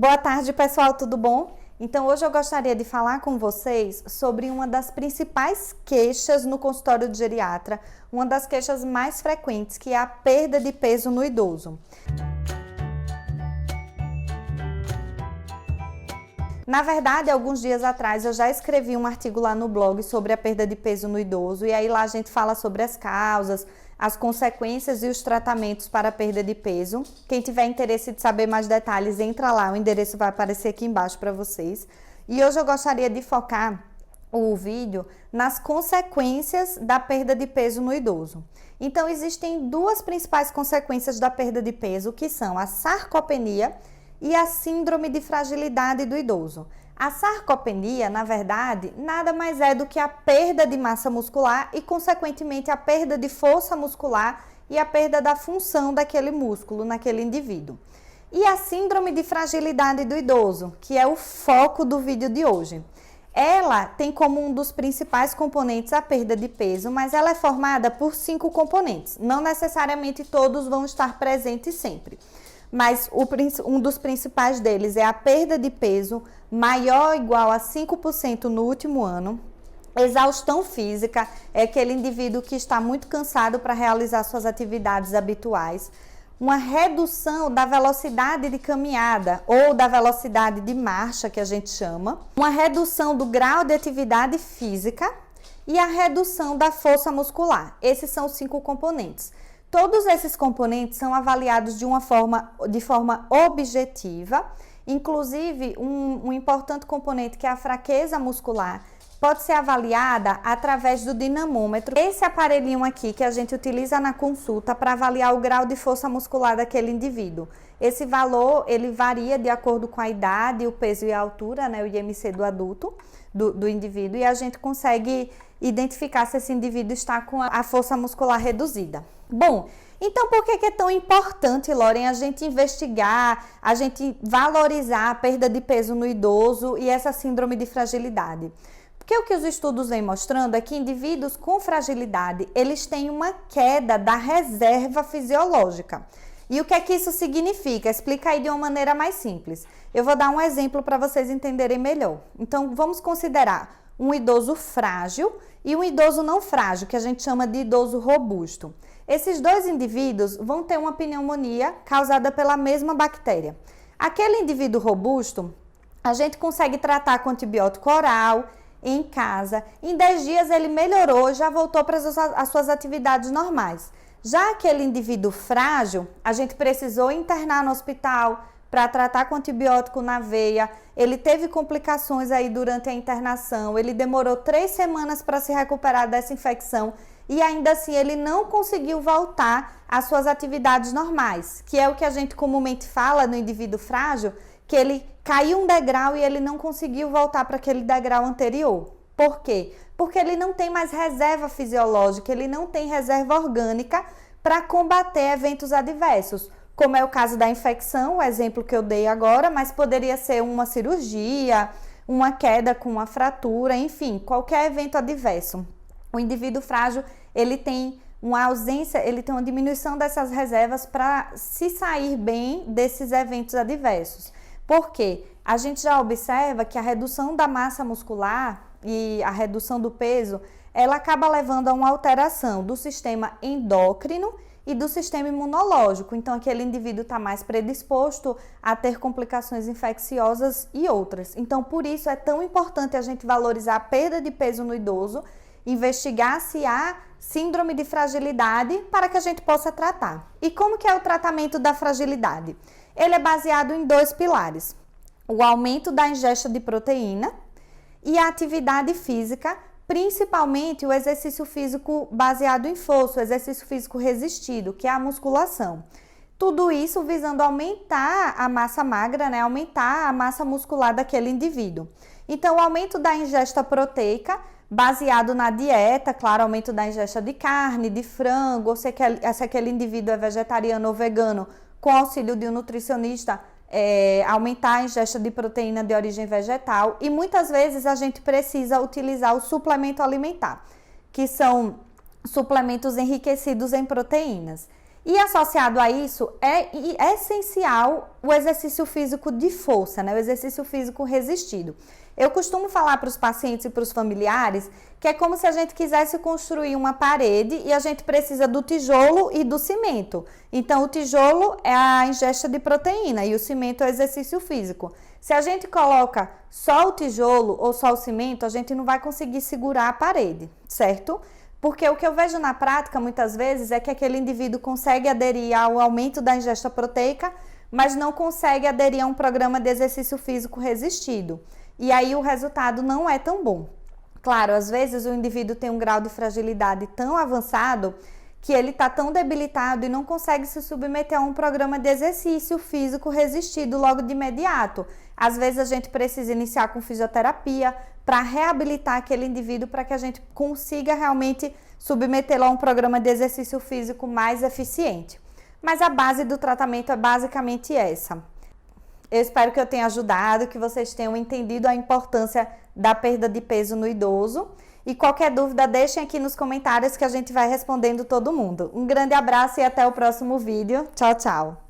Boa tarde, pessoal, tudo bom? Então, hoje eu gostaria de falar com vocês sobre uma das principais queixas no consultório de geriatra, uma das queixas mais frequentes, que é a perda de peso no idoso. Na verdade, alguns dias atrás eu já escrevi um artigo lá no blog sobre a perda de peso no idoso e aí lá a gente fala sobre as causas, as consequências e os tratamentos para a perda de peso. Quem tiver interesse de saber mais detalhes, entra lá, o endereço vai aparecer aqui embaixo para vocês. E hoje eu gostaria de focar o vídeo nas consequências da perda de peso no idoso. Então, existem duas principais consequências da perda de peso, que são a sarcopenia e a síndrome de fragilidade do idoso. A sarcopenia, na verdade, nada mais é do que a perda de massa muscular e, consequentemente, a perda de força muscular e a perda da função daquele músculo naquele indivíduo. E a síndrome de fragilidade do idoso, que é o foco do vídeo de hoje. Ela tem como um dos principais componentes a perda de peso, mas ela é formada por 5 componentes. Não necessariamente todos vão estar presentes sempre. Mas um dos principais deles é a perda de peso maior ou igual a 5% no último ano. Exaustão física é aquele indivíduo que está muito cansado para realizar suas atividades habituais. Uma redução da velocidade de caminhada ou da velocidade de marcha, que a gente chama. Uma redução do grau de atividade física e a redução da força muscular. Esses são os 5 componentes. Todos esses componentes são avaliados de forma objetiva, inclusive um importante componente que é a fraqueza muscular pode ser avaliada através do dinamômetro. Esse aparelhinho aqui que a gente utiliza na consulta para avaliar o grau de força muscular daquele indivíduo. Esse valor, ele varia de acordo com a idade, o peso e a altura, né, o IMC do adulto, do indivíduo, e a gente consegue identificar se esse indivíduo está com a força muscular reduzida. Bom, então por que é tão importante, Lauren, a gente investigar, a gente valorizar a perda de peso no idoso e essa síndrome de fragilidade? Porque o que os estudos vêm mostrando é que indivíduos com fragilidade, eles têm uma queda da reserva fisiológica. E o que é que isso significa? Explica aí de uma maneira mais simples. Eu vou dar um exemplo para vocês entenderem melhor. Então, vamos considerar um idoso frágil e um idoso não frágil, que a gente chama de idoso robusto. Esses dois indivíduos vão ter uma pneumonia causada pela mesma bactéria. Aquele indivíduo robusto, a gente consegue tratar com antibiótico oral, em casa. Em 10 dias ele melhorou, já voltou para as suas atividades normais. Já aquele indivíduo frágil, a gente precisou internar no hospital para tratar com antibiótico na veia. Ele teve complicações aí durante a internação, ele demorou 3 semanas para se recuperar dessa infecção e ainda assim ele não conseguiu voltar às suas atividades normais, que é o que a gente comumente fala no indivíduo frágil, que ele caiu um degrau e ele não conseguiu voltar para aquele degrau anterior. Por quê? Porque ele não tem mais reserva fisiológica, ele não tem reserva orgânica para combater eventos adversos, como é o caso da infecção, o exemplo que eu dei agora, mas poderia ser uma cirurgia, uma queda com uma fratura, enfim, qualquer evento adverso. O indivíduo frágil, ele tem uma ausência, ele tem uma diminuição dessas reservas para se sair bem desses eventos adversos. Por quê? A gente já observa que a redução da massa muscular e a redução do peso, ela acaba levando a uma alteração do sistema endócrino e do sistema imunológico. Então, aquele indivíduo está mais predisposto a ter complicações infecciosas e outras. Então, por isso é tão importante a gente valorizar a perda de peso no idoso, investigar se há síndrome de fragilidade para que a gente possa tratar. E como que é o tratamento da fragilidade? Ele é baseado em 2 pilares: o aumento da ingesta de proteína e a atividade física, principalmente o exercício físico baseado em força, o exercício físico resistido, que é a musculação. Tudo isso visando aumentar a massa magra, né? Aumentar a massa muscular daquele indivíduo. Então, o aumento da ingesta proteica, baseado na dieta, claro, aumento da ingesta de carne, de frango, ou se aquele indivíduo é vegetariano ou vegano, com auxílio de um nutricionista, aumentar a ingesta de proteína de origem vegetal. E muitas vezes a gente precisa utilizar o suplemento alimentar, que são suplementos enriquecidos em proteínas. E associado a isso, é essencial o exercício físico de força, né? O exercício físico resistido. Eu costumo falar para os pacientes e para os familiares que é como se a gente quisesse construir uma parede e a gente precisa do tijolo e do cimento. Então, o tijolo é a ingesta de proteína e o cimento é o exercício físico. Se a gente coloca só o tijolo ou só o cimento, a gente não vai conseguir segurar a parede, certo? Porque o que eu vejo na prática, muitas vezes, é que aquele indivíduo consegue aderir ao aumento da ingesta proteica, mas não consegue aderir a um programa de exercício físico resistido. E aí o resultado não é tão bom. Claro, às vezes o indivíduo tem um grau de fragilidade tão avançado que ele está tão debilitado e não consegue se submeter a um programa de exercício físico resistido logo de imediato. Às vezes a gente precisa iniciar com fisioterapia para reabilitar aquele indivíduo para que a gente consiga realmente submetê-lo a um programa de exercício físico mais eficiente. Mas a base do tratamento é basicamente essa. Eu espero que eu tenha ajudado, que vocês tenham entendido a importância da perda de peso no idoso. E qualquer dúvida, deixem aqui nos comentários que a gente vai respondendo todo mundo. Um grande abraço e até o próximo vídeo. Tchau, tchau!